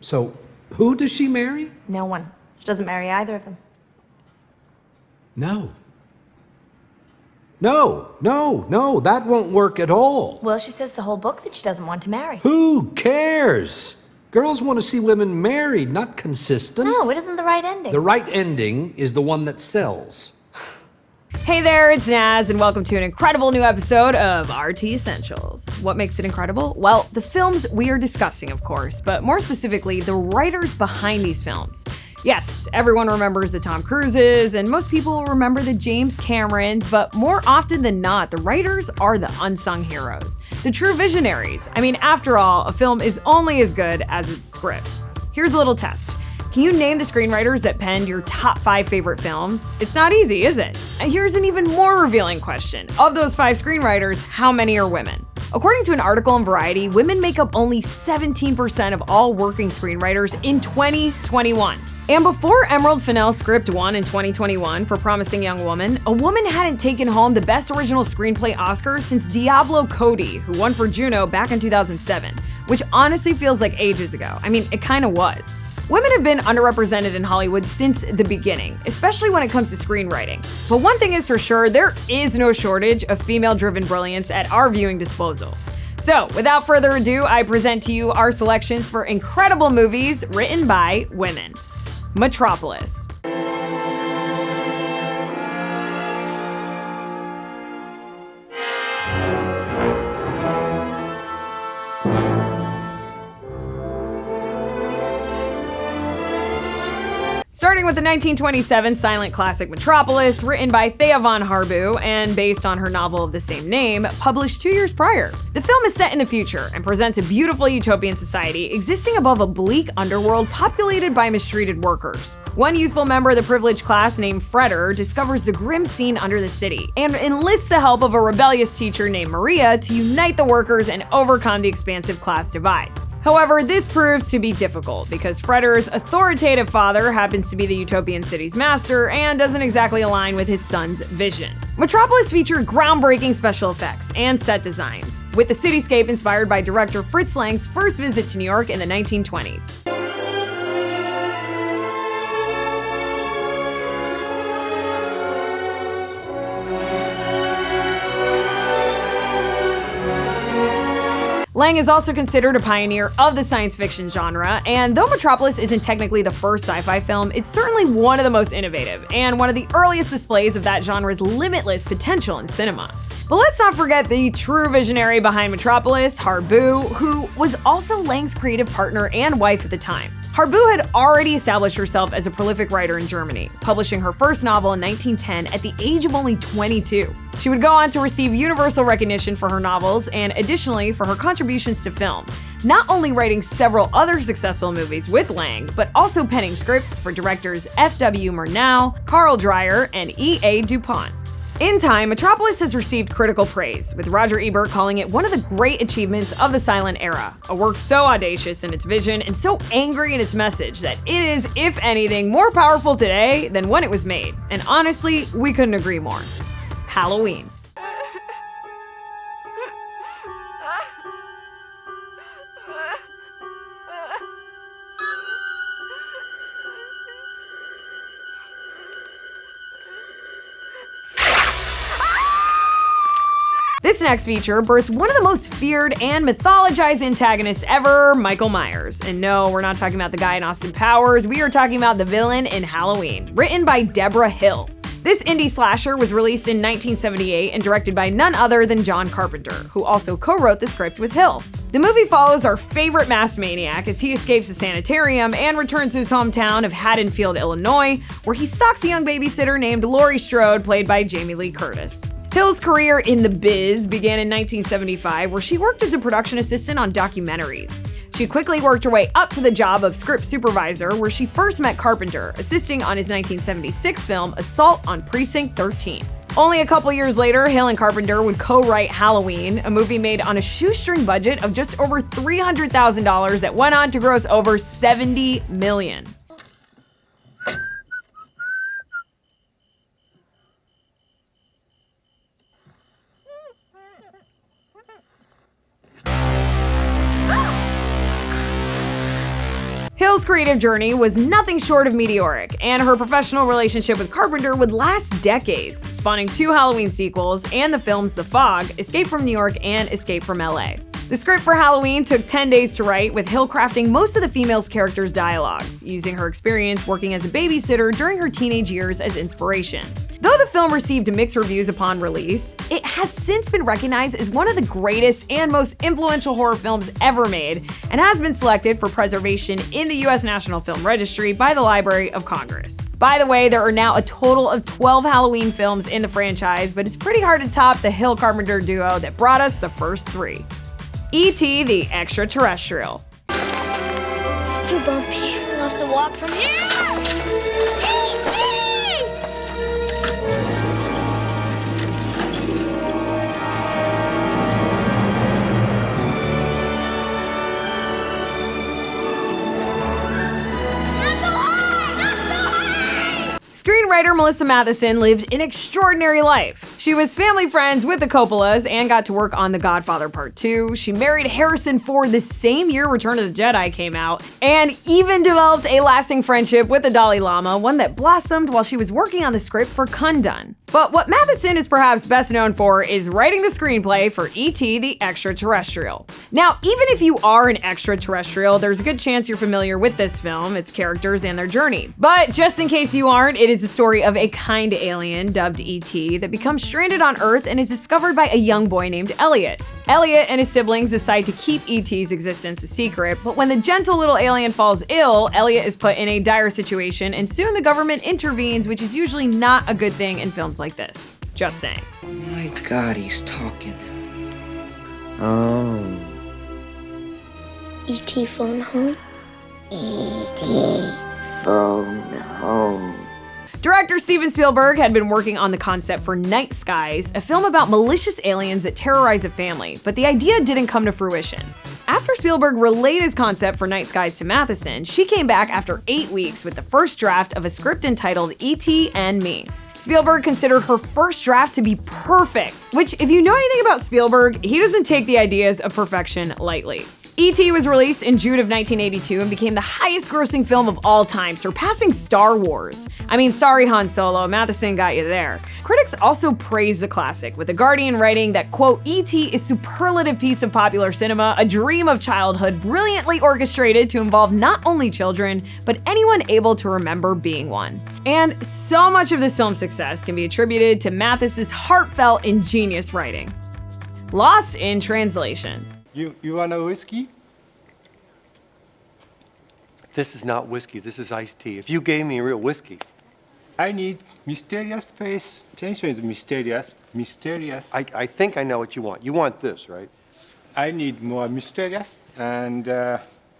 So, who does she marry? No one. She doesn't marry either of them. No. No, that won't work at all. Well, she says the whole book that she doesn't want to marry. Who cares? Girls want to see women married, not consistent. No, it isn't the right ending. The right ending is the one that sells. Hey there, it's Naz, and welcome to an incredible new episode of RT Essentials. What makes it incredible? Well, the films we are discussing, of course, but more specifically, the writers behind these films. Yes, everyone remembers the Tom Cruises, and most people remember the James Camerons, but more often than not, the writers are the unsung heroes, the true visionaries. I mean, after all, a film is only as good as its script. Here's a little test. Can you name the screenwriters that penned your top 5 favorite films? It's not easy, is it? And here's an even more revealing question. Of those 5 screenwriters, how many are women? According to an article in Variety, women make up only 17% of all working screenwriters in 2021. And before Emerald Fennell's script won in 2021 for Promising Young Woman, a woman hadn't taken home the Best Original Screenplay Oscar since Diablo Cody, who won for Juno back in 2007, which honestly feels like ages ago. I mean, it kinda was. Women have been underrepresented in Hollywood since the beginning, especially when it comes to screenwriting. But one thing is for sure, there is no shortage of female-driven brilliance at our viewing disposal. So, without further ado, I present to you our selections for incredible movies written by women. Metropolis. Starting with the 1927 silent classic Metropolis, written by Thea von Harbou and based on her novel of the same name, published 2 years prior. The film is set in the future and presents a beautiful utopian society existing above a bleak underworld populated by mistreated workers. One youthful member of the privileged class named Freder discovers the grim scene under the city and enlists the help of a rebellious teacher named Maria to unite the workers and overcome the expansive class divide. However, this proves to be difficult because Freder's authoritative father happens to be the utopian city's master and doesn't exactly align with his son's vision. Metropolis featured groundbreaking special effects and set designs, with the cityscape inspired by director Fritz Lang's first visit to New York in the 1920s. Lang is also considered a pioneer of the science fiction genre, and though Metropolis isn't technically the first sci-fi film, it's certainly one of the most innovative and one of the earliest displays of that genre's limitless potential in cinema. But let's not forget the true visionary behind Metropolis, Harbou, who was also Lang's creative partner and wife at the time. Harbou had already established herself as a prolific writer in Germany, publishing her first novel in 1910 at the age of only 22. She would go on to receive universal recognition for her novels and additionally for her contributions to film, not only writing several other successful movies with Lang, but also penning scripts for directors F.W. Murnau, Carl Dreyer, and E.A. Dupont. In time, Metropolis has received critical praise, with Roger Ebert calling it one of the great achievements of the silent era, a work so audacious in its vision and so angry in its message that it is, if anything, more powerful today than when it was made. And honestly, we couldn't agree more. Halloween. This next feature birthed one of the most feared and mythologized antagonists ever, Michael Myers. And no, we're not talking about the guy in Austin Powers, we are talking about the villain in Halloween, written by Deborah Hill. This indie slasher was released in 1978 and directed by none other than John Carpenter, who also co-wrote the script with Hill. The movie follows our favorite masked maniac as he escapes a sanitarium and returns to his hometown of Haddonfield, Illinois, where he stalks a young babysitter named Laurie Strode, played by Jamie Lee Curtis. Hill's career in the biz began in 1975, where she worked as a production assistant on documentaries. She quickly worked her way up to the job of script supervisor, where she first met Carpenter, assisting on his 1976 film Assault on Precinct 13. Only a couple years later, Hill and Carpenter would co-write Halloween, a movie made on a shoestring budget of just over $300,000 that went on to gross over $70 million. Hill's creative journey was nothing short of meteoric, and her professional relationship with Carpenter would last decades, spawning 2 Halloween sequels and the films The Fog, Escape from New York, and Escape from LA. The script for Halloween took 10 days to write, with Hill crafting most of the female's characters' dialogues, using her experience working as a babysitter during her teenage years as inspiration. Though the film received mixed reviews upon release, it has since been recognized as one of the greatest and most influential horror films ever made, and has been selected for preservation in the U.S. National Film Registry by the Library of Congress. By the way, there are now a total of 12 Halloween films in the franchise, but it's pretty hard to top the Hill-Carpenter duo that brought us the first 3. E.T. the Extraterrestrial. It's too bumpy. We'll have to walk from here. Screenwriter Melissa Matheson lived an extraordinary life. She was family friends with the Coppolas and got to work on The Godfather Part 2. She married Harrison Ford the same year Return of the Jedi came out, and even developed a lasting friendship with the Dalai Lama, one that blossomed while she was working on the script for Kundun. But what Matheson is perhaps best known for is writing the screenplay for E.T. the Extraterrestrial. Now, even if you are an extraterrestrial, there's a good chance you're familiar with this film, its characters, and their journey. But just in case you aren't, it is the story of a kind alien, dubbed E.T., that becomes stranded on Earth and is discovered by a young boy named Elliot. Elliot and his siblings decide to keep E.T.'s existence a secret, but when the gentle little alien falls ill, Elliot is put in a dire situation, and soon the government intervenes, which is usually not a good thing in films like this. Just saying. Oh my God, he's talking. E.T. phone home? E.T. phone home. Director Steven Spielberg had been working on the concept for Night Skies, a film about malicious aliens that terrorize a family, but the idea didn't come to fruition. After Spielberg relayed his concept for Night Skies to Matheson, she came back after 8 weeks with the first draft of a script entitled E.T. and Me. Spielberg considered her first draft to be perfect, which, if you know anything about Spielberg, he doesn't take the ideas of perfection lightly. E.T. was released in June of 1982 and became the highest-grossing film of all time, surpassing Star Wars. I mean, sorry Han Solo, Matheson got you there. Critics also praised the classic, with The Guardian writing that, quote, E.T. is superlative piece of popular cinema, a dream of childhood, brilliantly orchestrated to involve not only children, but anyone able to remember being one. And so much of this film's success can be attributed to Mathis's heartfelt, ingenious writing. Lost in translation. You want a whiskey? This is not whiskey, this is iced tea. If you gave me real whiskey. I need mysterious face. Tension is mysterious. Mysterious. I think I know what you want. You want this, right? I need more mysterious and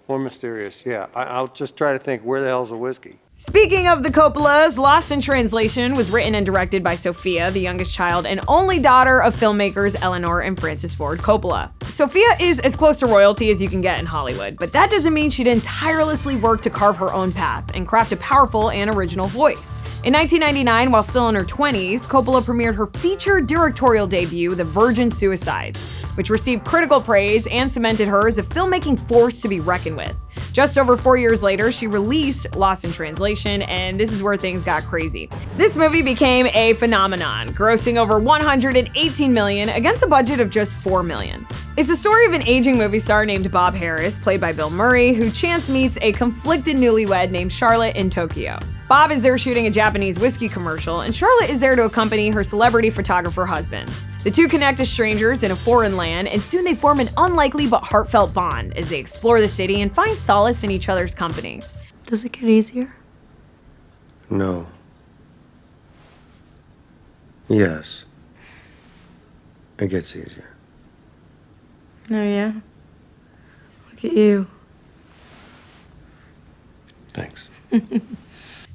More mysterious, yeah. I'll just try to think, where the hell's the whiskey? Speaking of the Coppolas, Lost in Translation was written and directed by Sophia, the youngest child and only daughter of filmmakers Eleanor and Francis Ford Coppola. Sophia is as close to royalty as you can get in Hollywood, but that doesn't mean she didn't tirelessly work to carve her own path and craft a powerful and original voice. In 1999, while still in her 20s, Coppola premiered her feature directorial debut, The Virgin Suicides, which received critical praise and cemented her as a filmmaking force to be reckoned with. Just over 4 years later, she released Lost in Translation, and this is where things got crazy. This movie became a phenomenon, grossing over $118 million against a budget of just $4 million. It's the story of an aging movie star named Bob Harris, played by Bill Murray, who chance meets a conflicted newlywed named Charlotte in Tokyo. Bob is there shooting a Japanese whiskey commercial, and Charlotte is there to accompany her celebrity photographer husband. The two connect as strangers in a foreign land, and soon they form an unlikely but heartfelt bond as they explore the city and find solace in each other's company. Does it get easier? No. Yes. It gets easier. Oh, yeah? Look at you. Thanks.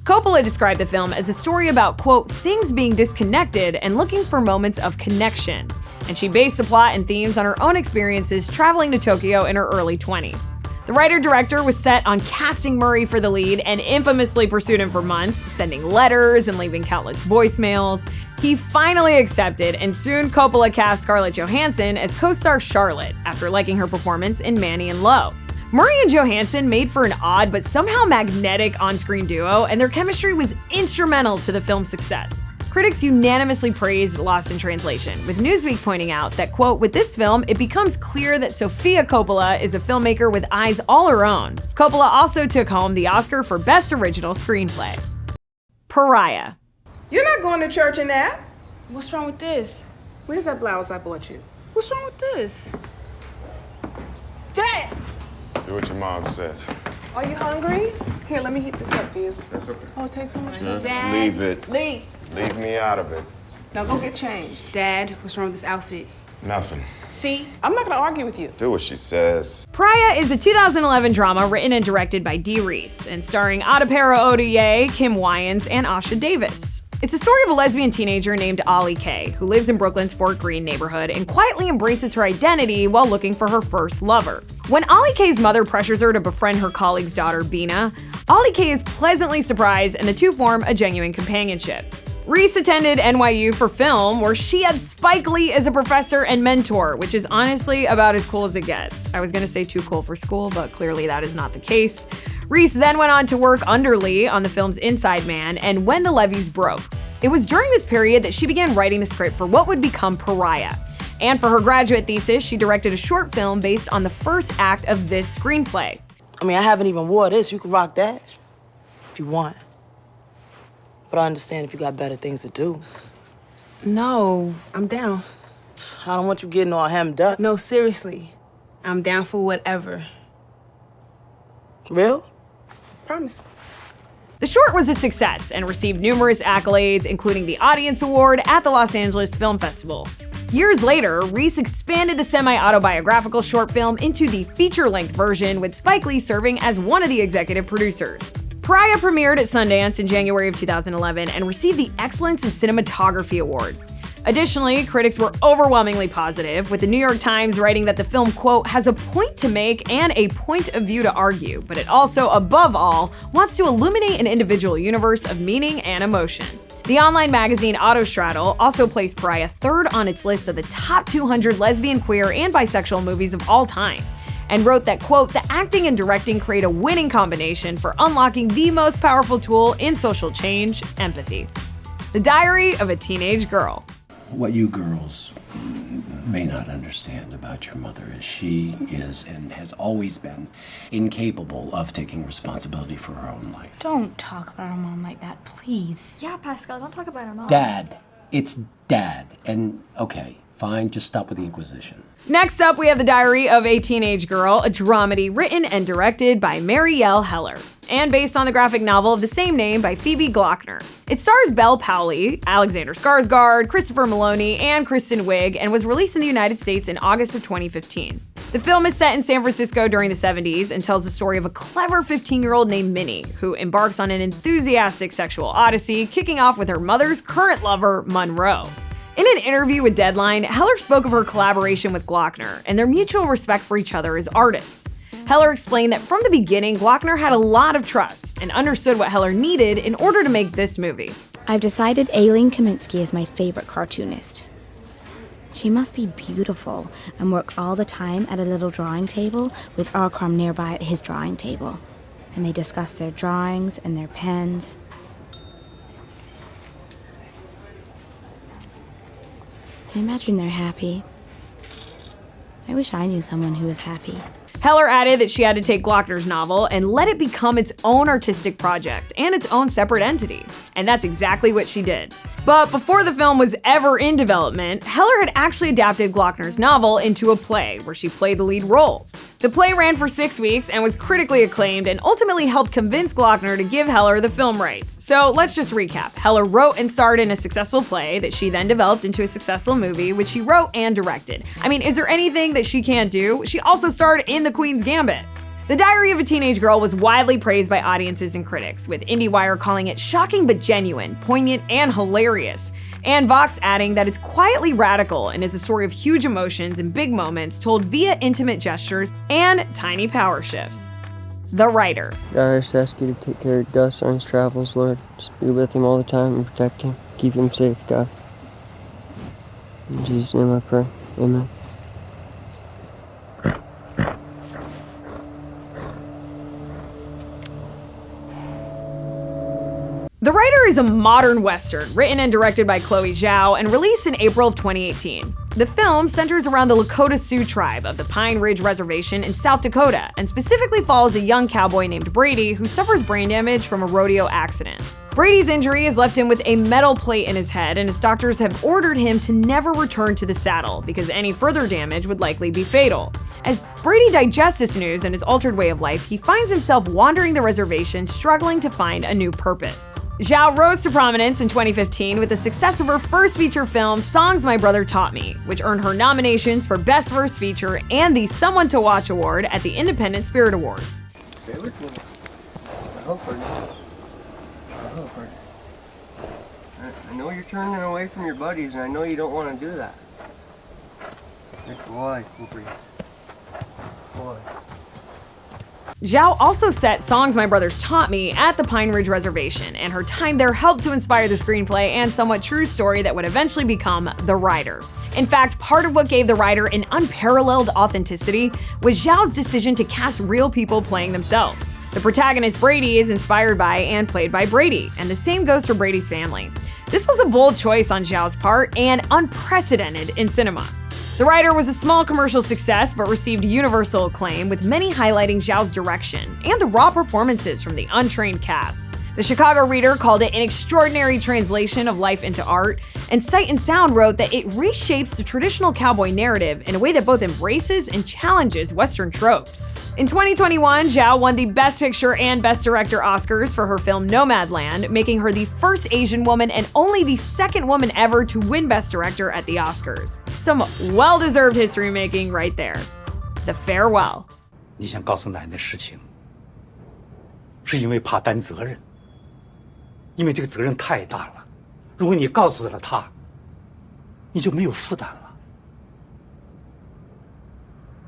Coppola described the film as a story about, quote, things being disconnected and looking for moments of connection. And she based the plot and themes on her own experiences traveling to Tokyo in her early 20s. The writer-director was set on casting Murray for the lead and infamously pursued him for months, sending letters and leaving countless voicemails. He finally accepted, and soon Coppola cast Scarlett Johansson as co-star Charlotte after liking her performance in Manny and Lowe. Murray and Johansson made for an odd but somehow magnetic on-screen duo, and their chemistry was instrumental to the film's success. Critics unanimously praised Lost in Translation, with Newsweek pointing out that, quote, with this film, it becomes clear that Sofia Coppola is a filmmaker with eyes all her own. Coppola also took home the Oscar for Best Original Screenplay. Pariah. You're not going to church in that. What's wrong with this? Where's that blouse I bought you? What's wrong with this? Dad! Do what your mom says. Are you hungry? Here, let me heat this up for you. That's okay. Oh, it tastes so much Just Dad, leave it. Leave. Leave me out of it. Now go get changed. Dad, what's wrong with this outfit? Nothing. See? I'm not gonna argue with you. Do what she says. Pariah is a 2011 drama written and directed by Dee Reese and starring Adepero Oduye, Kim Wyans, and Asha Davis. It's a story of a lesbian teenager named Ollie Kay, who lives in Brooklyn's Fort Greene neighborhood and quietly embraces her identity while looking for her first lover. When Ollie Kay's mother pressures her to befriend her colleague's daughter, Bina, Ollie Kay is pleasantly surprised and the two form a genuine companionship. Reese attended NYU for film, where she had Spike Lee as a professor and mentor, which is honestly about as cool as it gets. I was gonna say too cool for school, but clearly that is not the case. Reese then went on to work under Lee on the films Inside Man and When the Levees Broke. It was during this period that she began writing the script for what would become Pariah. And for her graduate thesis, she directed a short film based on the first act of this screenplay. I mean, I haven't even wore this. You can rock that if you want. But I understand if you got better things to do. No, I'm down. I don't want you getting all hemmed up. No, seriously. I'm down for whatever. Real? Promise. The short was a success and received numerous accolades, including the Audience Award at the Los Angeles Film Festival. Years later, Reese expanded the semi-autobiographical short film into the feature-length version, with Spike Lee serving as one of the executive producers. Pariah premiered at Sundance in January of 2011 and received the Excellence in Cinematography Award. Additionally, critics were overwhelmingly positive, with the New York Times writing that the film, quote, has a point to make and a point of view to argue, but it also, above all, wants to illuminate an individual universe of meaning and emotion. The online magazine Autostraddle also placed Pariah third on its list of the top 200 lesbian, queer, and bisexual movies of all time, and wrote that, quote, the acting and directing create a winning combination for unlocking the most powerful tool in social change, empathy. The Diary of a Teenage Girl. What you girls may not understand about your mother is she is and has always been incapable of taking responsibility for her own life. Don't talk about our mom like that, please. Yeah, Pascal, don't talk about our mom. Dad. It's Dad. And okay, fine, just stop with the Inquisition. Next up, we have The Diary of a Teenage Girl, a dramedy written and directed by Marielle Heller, and based on the graphic novel of the same name by Phoebe Glockner. It stars Belle Powley, Alexander Skarsgård, Christopher Maloney, and Kristen Wiig, and was released in the United States in August of 2015. The film is set in San Francisco during the 70s and tells the story of a clever 15-year-old named Minnie, who embarks on an enthusiastic sexual odyssey, kicking off with her mother's current lover, Monroe. In an interview with Deadline, Heller spoke of her collaboration with Glockner and their mutual respect for each other as artists. Heller explained that from the beginning, Glockner had a lot of trust and understood what Heller needed in order to make this movie. I've decided Aileen Kaminsky is my favorite cartoonist. She must be beautiful and work all the time at a little drawing table with Arkram nearby at his drawing table. And they discuss their drawings and their pens. I imagine they're happy. I wish I knew someone who was happy. Heller added that she had to take Glockner's novel and let it become its own artistic project and its own separate entity. And that's exactly what she did. But before the film was ever in development, Heller had actually adapted Glockner's novel into a play where she played the lead role. The play ran for 6 weeks and was critically acclaimed and ultimately helped convince Glockner to give Heller the film rights. So let's just recap. Heller wrote and starred in a successful play that she then developed into a successful movie, which she wrote and directed. I mean, is there anything that she can't do? She also starred in The Queen's Gambit. The Diary of a Teenage Girl was widely praised by audiences and critics, with IndieWire calling it shocking but genuine, poignant, and hilarious, and Vox adding that it's quietly radical and is a story of huge emotions and big moments told via intimate gestures and tiny power shifts. The Writer. God, I just ask you to take care of Gus on his travels, Lord. Just be with him all the time and protect him. Keep him safe, God. In Jesus' name I pray. Amen. is a modern Western written and directed by Chloe Zhao and released in April of 2018. The film centers around the Lakota Sioux tribe of the Pine Ridge Reservation in South Dakota and specifically follows a young cowboy named Brady who suffers brain damage from a rodeo accident. Brady's injury has left him with a metal plate in his head, and his doctors have ordered him to never return to the saddle because any further damage would likely be fatal. As Brady digests this news and his altered way of life, he finds himself wandering the reservation, struggling to find a new purpose. Zhao rose to prominence in 2015 with the success of her first feature film, Songs My Brother Taught Me, which earned her nominations for Best First Feature and the Someone to Watch Award at the Independent Spirit Awards. Stay with me. I hope for you. I know you're turning away from your buddies, and I know you don't want to do that. Good boy, Cooper. Boy. Zhao also set Songs My Brothers Taught Me at the Pine Ridge Reservation, and her time there helped to inspire the screenplay and somewhat true story that would eventually become The Rider. In fact, part of what gave The Rider an unparalleled authenticity was Zhao's decision to cast real people playing themselves. The protagonist Brady is inspired by and played by Brady, and the same goes for Brady's family. This was a bold choice on Zhao's part and unprecedented in cinema. The Rider was a small commercial success but received universal acclaim, with many highlighting Zhao's direction and the raw performances from the untrained cast. The Chicago Reader called it an extraordinary translation of life into art, and Sight and Sound wrote that it reshapes the traditional cowboy narrative in a way that both embraces and challenges Western tropes. In 2021, Zhao won the Best Picture and Best Director Oscars for her film Nomadland, making her the first Asian woman and only the second woman ever to win Best Director at the Oscars. Some well-deserved history-making right there. The Farewell. 你想告诉奶奶事情，是因为怕担责任，因为这个责任太大了。如果你告诉了她，你就没有负担了。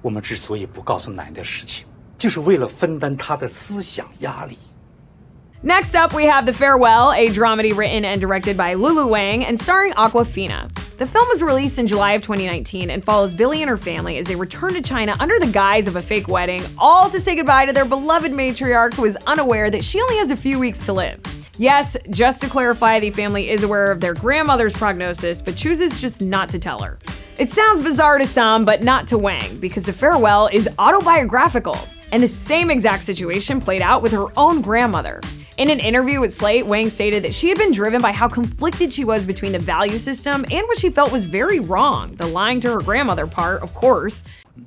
我们之所以不告诉奶奶事情，就是为了分担她的思想压力。 Next up, we have The Farewell, a dramedy written and directed by Lulu Wang and starring Awkwafina. The film was released in July of 2019 and follows Billy and her family as they return to China under the guise of a fake wedding, all to say goodbye to their beloved matriarch who is unaware that she only has a few weeks to live. Yes, just to clarify, the family is aware of their grandmother's prognosis, but chooses just not to tell her. It sounds bizarre to some, but not to Wang, because The Farewell is autobiographical, and the same exact situation played out with her own grandmother. In an interview with Slate, Wang stated that she had been driven by how conflicted she was between the value system and what she felt was very wrong, the lying to her grandmother part, of course.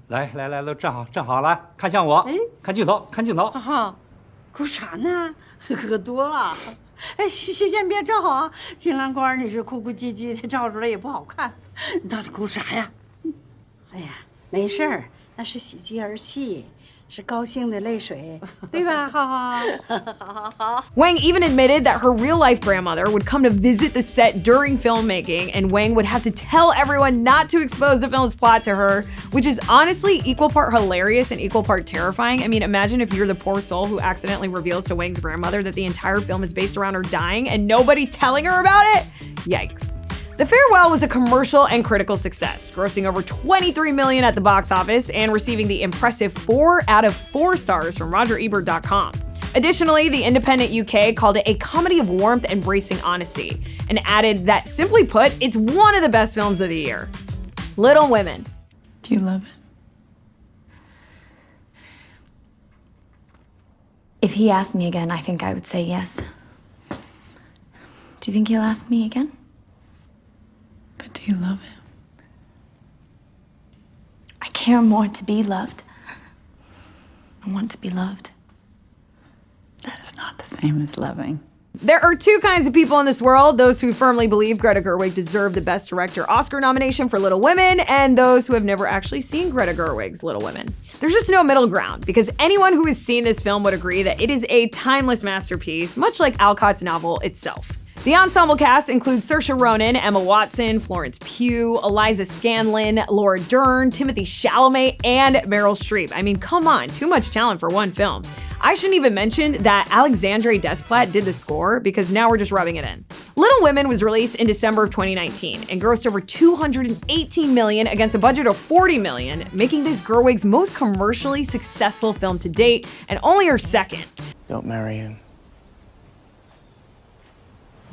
来，都站好，来看向我，看镜头。哈，哭啥呢？喝多了。哎，先别照啊，金兰官你是哭哭唧唧的，照出来也不好看。你到底哭啥呀？哎呀，没事儿，那是喜极而泣。 是高兴的泪水，对吧？好。Wang even admitted that her real-life grandmother would come to visit the set during filmmaking, and Wang would have to tell everyone not to expose the film's plot to her, which is honestly equal part hilarious and equal part terrifying. I mean, imagine if you're the poor soul who accidentally reveals to Wang's grandmother that the entire film is based around her dying and nobody telling her about it. Yikes. The Farewell was a commercial and critical success, grossing over $23 million at the box office and receiving the impressive 4 out of 4 stars from RogerEbert.com. Additionally, the Independent UK called it a comedy of warmth and bracing honesty, and added that, simply put, it's one of the best films of the year. Little Women. Do you love it? If he asked me again, I think I would say yes. Do you think he'll ask me again? But do you love him? I care more to be loved. I want to be loved. That is not the same as loving. There are two kinds of people in this world, those who firmly believe Greta Gerwig deserved the Best Director Oscar nomination for Little Women, and those who have never actually seen Greta Gerwig's Little Women. There's just no middle ground, because anyone who has seen this film would agree that it is a timeless masterpiece, much like Alcott's novel itself. The ensemble cast includes Saoirse Ronan, Emma Watson, Florence Pugh, Eliza Scanlon, Laura Dern, Timothée Chalamet, and Meryl Streep. I mean, come on, too much talent for one film. I shouldn't even mention that Alexandre Desplat did the score, because now we're just rubbing it in. Little Women was released in December of 2019 and grossed over $218 million against a budget of $40 million, making this Gerwig's most commercially successful film to date and only her second. Don't marry him.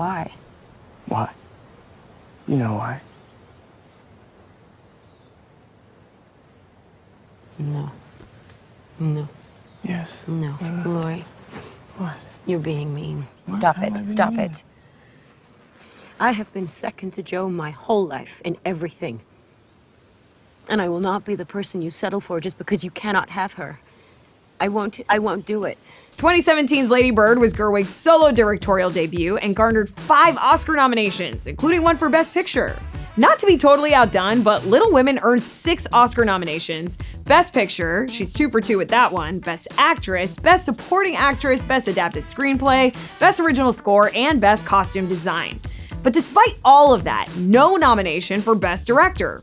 Why? Why? You know why. No. No. Yes. No. Lori. What? You're being mean. Stop it. Stop it. I have been second to Joe my whole life in everything. And I will not be the person you settle for just because you cannot have her. I won't do it. 2017's Lady Bird was Gerwig's solo directorial debut and garnered 5 Oscar nominations, including one for Best Picture. Not to be totally outdone, but Little Women earned 6 Oscar nominations. Best Picture, she's 2 for 2 with that one, Best Actress, Best Supporting Actress, Best Adapted Screenplay, Best Original Score, and Best Costume Design. But despite all of that, no nomination for Best Director.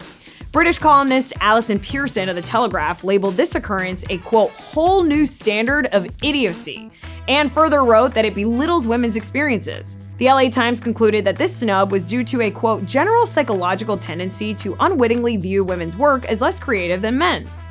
British columnist Alison Pearson of The Telegraph labeled this occurrence a, quote, whole new standard of idiocy, and further wrote that it belittles women's experiences. The LA Times concluded that this snub was due to a, quote, general psychological tendency to unwittingly view women's work as less creative than men's.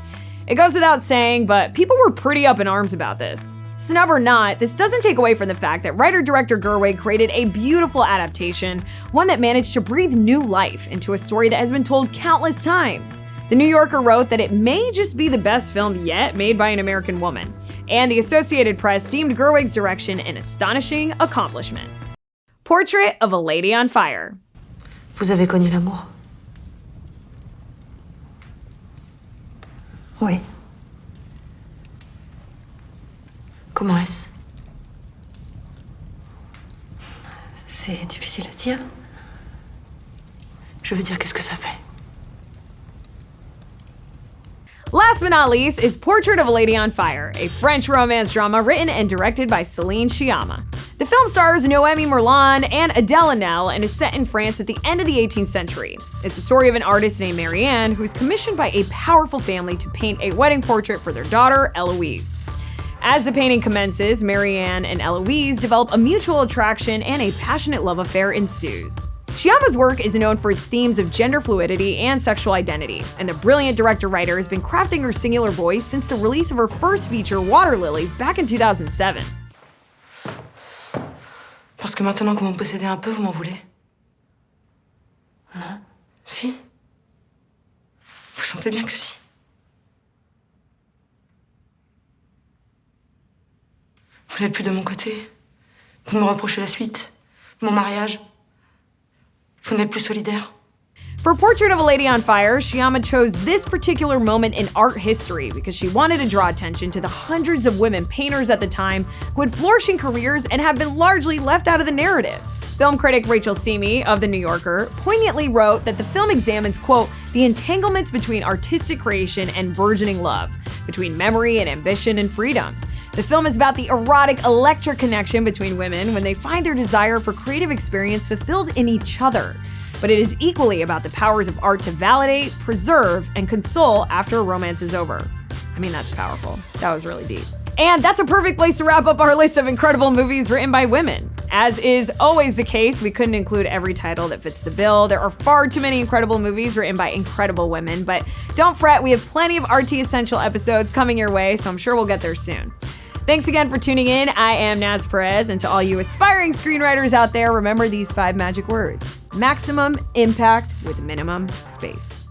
It goes without saying, but people were pretty up in arms about this. Snub or not, this doesn't take away from the fact that writer-director Gerwig created a beautiful adaptation, one that managed to breathe new life into a story that has been told countless times. The New Yorker wrote that it may just be the best film yet made by an American woman, and the Associated Press deemed Gerwig's direction an astonishing accomplishment. Portrait of a Lady on Fire. Vous avez connu l'amour? Oui. Comment est-ce? C'est difficile à dire. Je veux dire, qu'est-ce que ça fait? Last but not least is Portrait of a Lady on Fire, a French romance drama written and directed by Céline Sciamma. The film stars Noémie Merlan and Adèle Haenel and is set in France at the end of the 18th century. It's a story of an artist named Marianne who is commissioned by a powerful family to paint a wedding portrait for their daughter, Eloise. As the painting commences, Marianne and Eloise develop a mutual attraction and a passionate love affair ensues. Sciamma's work is known for its themes of gender fluidity and sexual identity, and the brilliant director-writer has been crafting her singular voice since the release of her first feature, Water Lilies, back in 2007. Parce que maintenant que vous me possédez un peu, vous m'en voulez? Non? Si? Vous sentez bien que si? Vous n'êtes plus de mon côté. Vous me reprochez la suite, mon mariage. Vous n'êtes plus solidaire. For Portrait of a Lady on Fire, Sciamma chose this particular moment in art history because she wanted to draw attention to the hundreds of women painters at the time who had flourishing careers and have been largely left out of the narrative. Film critic Rachel Simi of The New Yorker poignantly wrote that the film examines, quote, the entanglements between artistic creation and burgeoning love, between memory and ambition and freedom. The film is about the erotic, electric connection between women when they find their desire for creative experience fulfilled in each other. But it is equally about the powers of art to validate, preserve, and console after a romance is over. I mean, that's powerful. That was really deep. And that's a perfect place to wrap up our list of incredible movies written by women. As is always the case, we couldn't include every title that fits the bill. There are far too many incredible movies written by incredible women, but don't fret, we have plenty of RT Essential episodes coming your way, so I'm sure we'll get there soon. Thanks again for tuning in. I am Naz Perez, and to all you aspiring screenwriters out there, remember these 5 magic words: maximum impact with minimum space.